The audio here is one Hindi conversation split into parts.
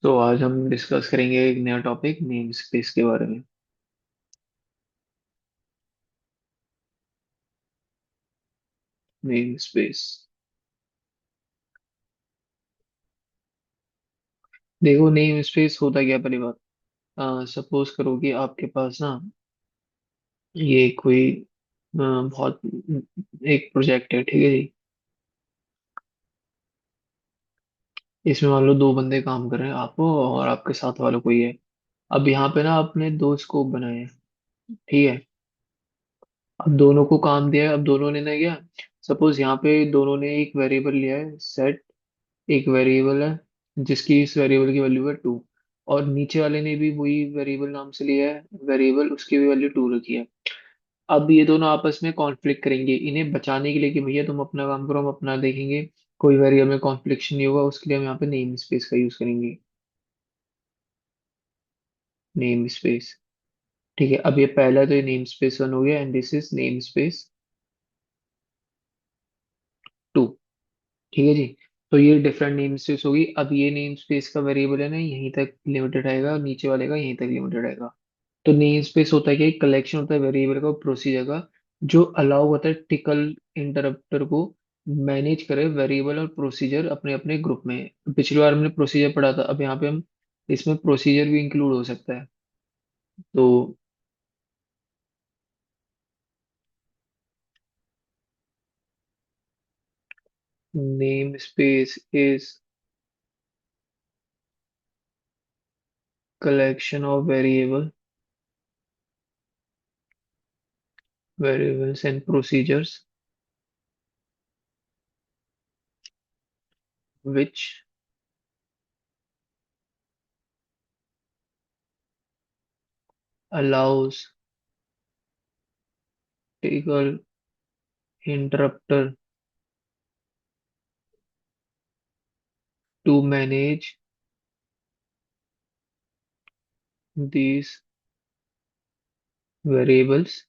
तो आज हम डिस्कस करेंगे एक नया टॉपिक नेम स्पेस के बारे में। Name space. देखो नेम स्पेस होता क्या है, पहली बात सपोज करो कि आपके पास ना ये कोई बहुत एक प्रोजेक्ट है, ठीक है जी। इसमें मान लो दो बंदे काम कर रहे हैं, आप हो और आपके साथ वाला कोई है। अब यहाँ पे ना आपने दो स्कोप बनाए हैं, ठीक है। अब दोनों को काम दिया है, अब दोनों ने ना क्या, सपोज यहाँ पे दोनों ने एक वेरिएबल लिया है सेट, एक वेरिएबल है जिसकी इस वेरिएबल की वैल्यू है 2, और नीचे वाले ने भी वही वेरिएबल नाम से लिया है वेरिएबल, उसकी भी वैल्यू 2 रखी है। अब ये दोनों आपस में कॉन्फ्लिक्ट करेंगे, इन्हें बचाने के लिए कि भैया तुम अपना काम करो हम अपना देखेंगे, कोई वेरिएबल में कॉन्फ्लिक्शन नहीं होगा, उसके लिए हम यहाँ पे नेम स्पेस का यूज करेंगे। नेम स्पेस, ठीक है। अब ये पहला तो ये नेम स्पेस 1 हो गया and this is name space 2, ठीक है जी। तो ये डिफरेंट नेम स्पेस होगी। अब ये नेम स्पेस का वेरिएबल है ना यहीं तक लिमिटेड आएगा और नीचे वाले का यहीं तक लिमिटेड आएगा। तो नेम स्पेस होता है कि एक कलेक्शन होता है वेरिएबल का, प्रोसीजर का, जो अलाउ होता है टिकल इंटरप्टर को मैनेज करे वेरिएबल और प्रोसीजर अपने अपने ग्रुप में। पिछली बार हमने प्रोसीजर पढ़ा था, अब यहाँ पे हम इसमें प्रोसीजर भी इंक्लूड हो सकता है। तो name space is collection of variables and procedures which allows tickel interrupter to manage these variables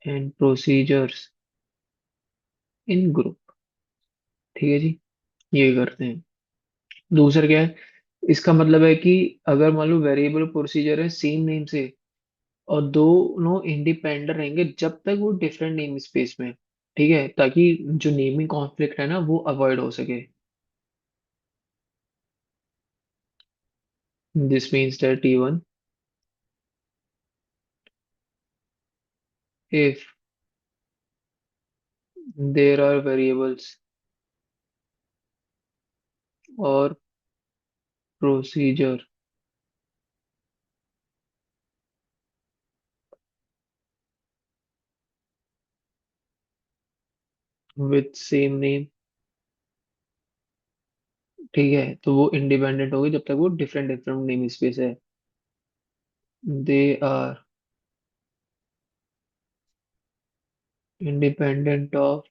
and procedures in group, ठीक है जी। ये करते हैं। दूसरा क्या है, इसका मतलब है कि अगर मान लो वेरिएबल प्रोसीजर है सेम नेम से और दोनों इंडिपेंडेंट रहेंगे जब तक वो डिफरेंट नेम स्पेस में, ठीक है, ताकि जो नेमिंग कॉन्फ्लिक्ट है ना वो अवॉइड हो सके। This means that even if there are variables or procedure with same name, ठीक है, तो वो इंडिपेंडेंट होगी जब तक वो डिफरेंट डिफरेंट नेम स्पेस है। They are independent of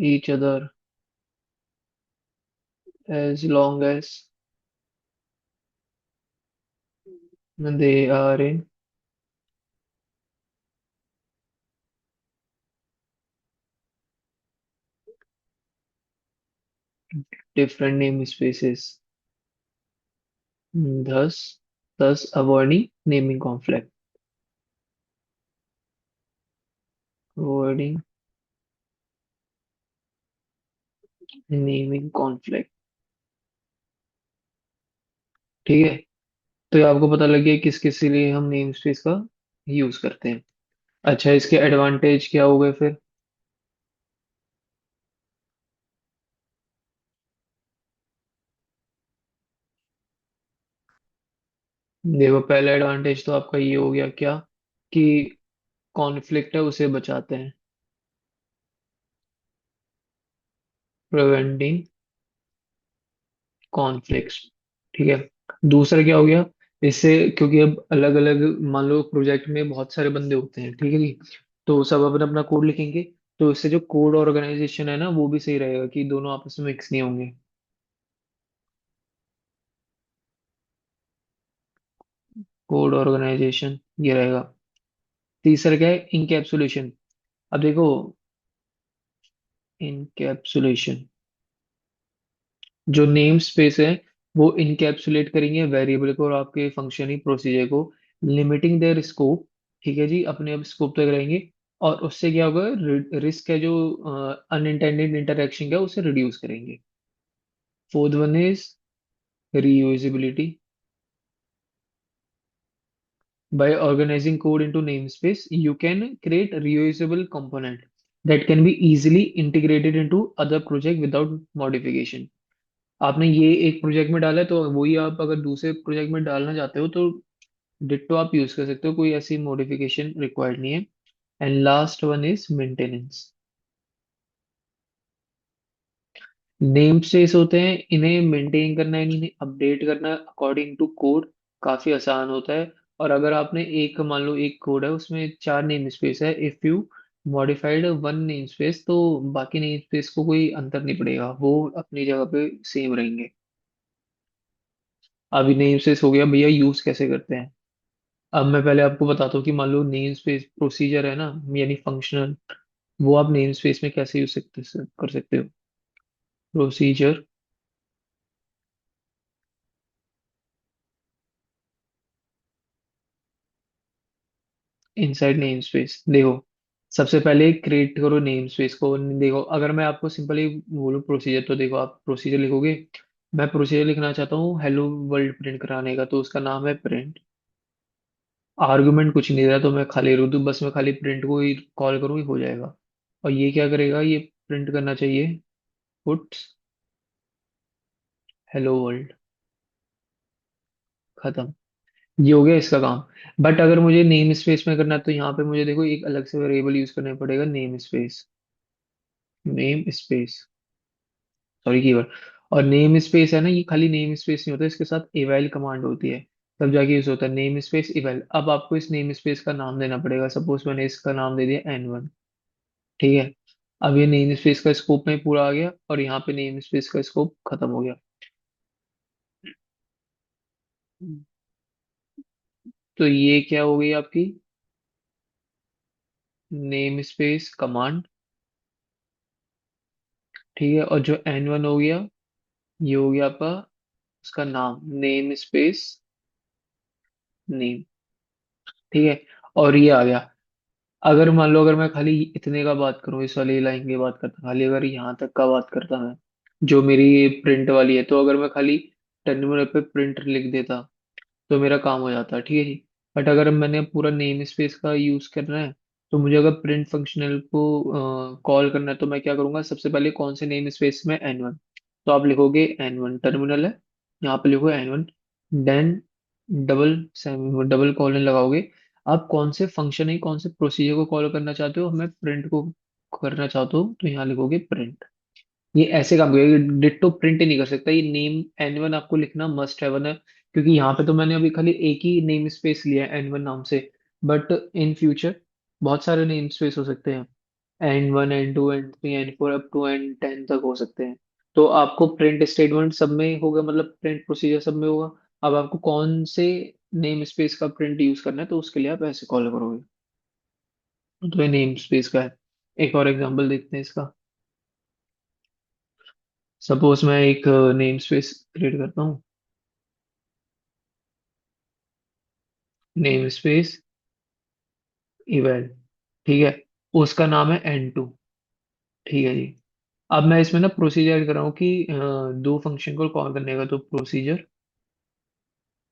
each other as long as they are in different name spaces, thus avoiding naming conflict, avoiding naming conflict, ठीक है। तो ये आपको पता लग गया किस किस के लिए हम नेम स्पेस का यूज करते हैं। अच्छा, इसके एडवांटेज क्या हो गए फिर। देखो पहला एडवांटेज तो आपका ये हो गया क्या, कि कॉन्फ्लिक्ट है उसे बचाते हैं, प्रिवेंटिंग कॉन्फ्लिक्ट्स, ठीक है। दूसरा क्या हो गया, इससे क्योंकि अब अलग अलग मान लो प्रोजेक्ट में बहुत सारे बंदे होते हैं, ठीक है जी, तो सब अपना अपना कोड लिखेंगे, तो इससे जो कोड ऑर्गेनाइजेशन है ना वो भी सही रहेगा कि दोनों आपस में मिक्स नहीं होंगे। कोड ऑर्गेनाइजेशन ये रहेगा। तीसरा क्या है, इनकैप्सुलेशन। अब देखो इनकैप्सुलेशन, जो नेम स्पेस है वो इनकैप्सुलेट करेंगे वेरिएबल को और आपके फंक्शनिंग प्रोसीजर को, लिमिटिंग देयर स्कोप। ठीक है जी, अपने अब स्कोप तक रहेंगे। और उससे क्या होगा, रिस्क है जो अनइंटेंडेड इंटरेक्शन का, उसे रिड्यूस करेंगे। Fourth one is reusability. By organizing code into namespace, you can create reusable component that can be easily integrated into other project without modification. आपने ये एक प्रोजेक्ट में डाला है तो वही आप अगर दूसरे प्रोजेक्ट में डालना चाहते हो तो डिट्टो आप यूज कर सकते हो, कोई ऐसी मॉडिफिकेशन रिक्वायर्ड नहीं है। And last one is maintenance. Name space होते हैं, इन्हें मेंटेन करना, इन्हें अपडेट करना अकॉर्डिंग टू कोड काफी आसान होता है। और अगर आपने एक, मान लो एक कोड है उसमें चार नेम स्पेस है, if you modified one name space तो बाकी नेम स्पेस को कोई अंतर नहीं पड़ेगा, वो अपनी जगह पे सेम रहेंगे। अभी नेम स्पेस हो गया भैया, यूज कैसे करते हैं। अब मैं पहले आपको बताता हूँ कि मान लो नेम स्पेस प्रोसीजर है ना, यानी फंक्शनल, वो आप नेम स्पेस में कैसे यूज कर सकते हो। प्रोसीजर इनसाइड नेम स्पेस, देखो सबसे पहले क्रिएट करो नेम स्पेस को। देखो अगर मैं आपको सिंपली बोलूँ प्रोसीजर, तो देखो आप प्रोसीजर लिखोगे। मैं प्रोसीजर लिखना चाहता हूँ हेलो वर्ल्ड प्रिंट कराने का, तो उसका नाम है प्रिंट। आर्गुमेंट कुछ नहीं दे रहा तो मैं खाली लिख दूँ, बस मैं खाली प्रिंट को ही कॉल करूँ ही हो जाएगा। और ये क्या करेगा, ये प्रिंट करना चाहिए पुट्स हेलो वर्ल्ड। खत्म। ये हो गया इसका काम। बट अगर मुझे नेम स्पेस में करना है तो यहाँ पे मुझे देखो एक अलग से वेरिएबल यूज करना पड़ेगा, name space. Name space, sorry keyword. और नेम स्पेस है ना, ये खाली नेम स्पेस नहीं होता, इसके साथ eval कमांड होती है, तब जाके यूज होता है नेम स्पेस eval। अब आपको इस नेम स्पेस का नाम देना पड़ेगा, सपोज मैंने इसका नाम दे दिया N1। ठीक है। अब ये नेम स्पेस का स्कोप में पूरा आ गया और यहाँ पे नेम स्पेस का स्कोप खत्म हो गया। तो ये क्या हो गई आपकी नेम स्पेस कमांड। ठीक है, और जो N1 हो गया, ये हो गया आपका उसका नाम, नेम स्पेस नेम। ठीक है। और ये आ गया। अगर मान लो अगर मैं खाली इतने का बात करूं, इस वाली लाइन की बात करता, खाली अगर यहाँ तक का बात करता मैं, जो मेरी प्रिंट वाली है, तो अगर मैं खाली टर्मिनल पे प्रिंट लिख देता तो मेरा काम हो जाता, ठीक है जी। बट अगर मैंने पूरा नेम स्पेस का यूज करना है, तो मुझे अगर प्रिंट फंक्शनल को कॉल करना है, तो मैं क्या करूंगा, सबसे पहले कौन से नेम स्पेस में N1, तो आप लिखोगे N1 टर्मिनल है, यहाँ पे लिखो N1, देन डबल कॉलन लगाओगे। आप कौन से फंक्शन है, कौन से प्रोसीजर को कॉल करना चाहते हो, मैं प्रिंट को करना चाहता हूँ तो यहाँ लिखोगे प्रिंट। ये ऐसे काम करेगा, डिट्टो प्रिंट ही नहीं कर सकता, ये नेम N1 आपको लिखना मस्ट है है, क्योंकि यहाँ पे तो मैंने अभी खाली एक ही नेम स्पेस लिया है N1 नाम से। बट इन फ्यूचर बहुत सारे नेम स्पेस हो सकते हैं, N1 N2 N3 N4 up to N10 तक हो सकते हैं। तो आपको प्रिंट स्टेटमेंट सब में होगा, मतलब प्रिंट प्रोसीजर सब में होगा। अब आपको कौन से नेम स्पेस का प्रिंट यूज करना है, तो उसके लिए आप ऐसे कॉल करोगे। तो ये नेम स्पेस का है। एक और एग्जांपल देखते हैं इसका। सपोज मैं एक नेम स्पेस क्रिएट करता हूँ, नेम स्पेस इवेल। ठीक है। उसका नाम है N2। ठीक है जी। अब मैं इसमें ना प्रोसीजर कर रहा हूँ कि दो फंक्शन को कॉल करने का, तो प्रोसीजर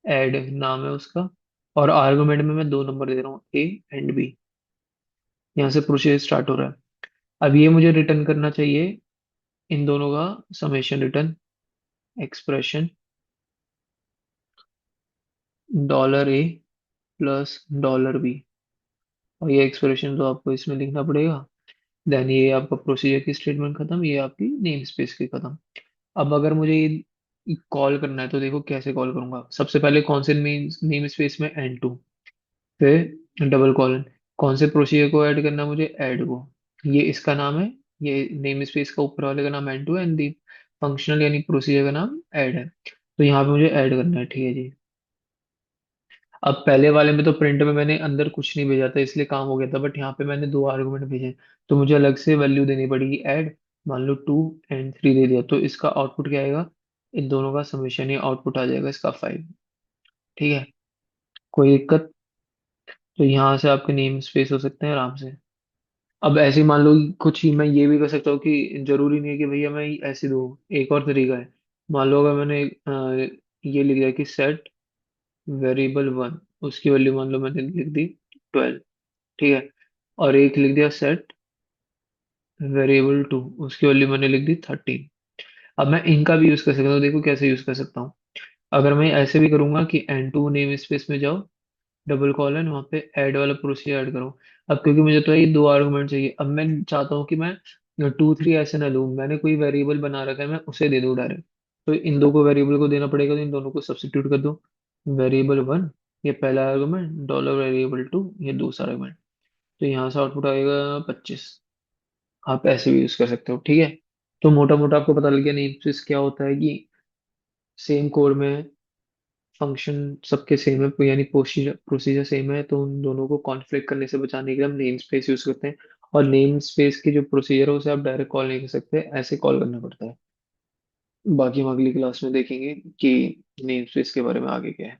ऐड नाम है उसका। और आर्गुमेंट में मैं दो नंबर दे रहा हूँ, A एंड B। यहाँ से प्रोसीजर स्टार्ट हो रहा है। अब ये मुझे रिटर्न करना चाहिए इन दोनों का summation return, expression $A $B। और ये एक्सप्रेशन तो आपको इसमें लिखना पड़ेगा। देन ये आपका प्रोसीजर की स्टेटमेंट खत्म, ये आपकी नेम स्पेस की खत्म। अब अगर मुझे ये कॉल करना है तो देखो कैसे कॉल करूंगा। सबसे पहले कौन से नेम स्पेस में N2, फिर डबल कॉलन, कौन से प्रोसीजर को ऐड करना है मुझे, ऐड को। ये इसका नाम है, ये नेम स्पेस का ऊपर वाले का नाम N2 एंड दी फंक्शनल यानी प्रोसीजर का नाम ऐड है। तो यहाँ पे मुझे ऐड करना है, ठीक है जी। अब पहले वाले में तो प्रिंट में मैंने अंदर कुछ नहीं भेजा था इसलिए काम हो गया था, बट यहाँ पे मैंने दो आर्गुमेंट भेजे, तो मुझे अलग से वैल्यू देनी पड़ेगी ऐड। मान लो 2 and 3 दे दिया, तो इसका आउटपुट क्या आएगा? इन दोनों का समेशन ही आउटपुट आ जाएगा इसका 5। ठीक है, कोई दिक्कत? तो यहाँ से आपके नेम स्पेस हो सकते हैं आराम से। अब ऐसे ही मान लो कि कुछ ही मैं ये भी कर सकता हूँ कि जरूरी नहीं है कि भैया मैं ऐसे दूँ। एक और तरीका है। मान लो अगर मैंने ये लिख दिया कि सेट वेरिएबल वन, उसकी वैल्यू मान लो मैंने लिख दी 12। ठीक है, और एक लिख दिया सेट वेरिएबल टू, उसकी वैल्यू मैंने लिख दी 13। अब मैं इनका भी यूज कर सकता हूँ, देखो कैसे यूज कर सकता हूँ। अगर मैं ऐसे भी करूंगा कि n2 नेम स्पेस में जाओ, डबल कॉलन, वहां पे ऐड वाला प्रोसीजर ऐड करो। अब क्योंकि मुझे तो ये दो आर्गुमेंट चाहिए, अब मैं चाहता हूँ कि मैं 2 3 ऐसे ना लूँ, मैंने कोई वेरिएबल बना रखा है, मैं उसे दे दूँ डायरेक्ट। तो इन दो को वेरिएबल को देना पड़ेगा, तो इन दोनों को सब्स्टिट्यूट कर दो। वेरिएबल वन, ये पहला आर्गुमेंट, डॉलर वेरिएबल टू, ये दूसरा आर्गुमेंट। तो यहाँ से आउटपुट आएगा 25। आप ऐसे भी यूज कर सकते हो। ठीक है, तो मोटा मोटा आपको पता लग गया नेमस्पेस क्या होता है, कि सेम कोड में फंक्शन सबके सेम है, यानी प्रोसीजर प्रोसीजर सेम है, तो उन दोनों को कॉन्फ्लिक्ट करने से बचाने के लिए हम नेम स्पेस यूज करते हैं। और नेम स्पेस के जो प्रोसीजर है उसे आप डायरेक्ट कॉल नहीं कर सकते, ऐसे कॉल करना पड़ता है। बाकी हम अगली क्लास में देखेंगे कि नेम स्पेस के बारे में आगे क्या है।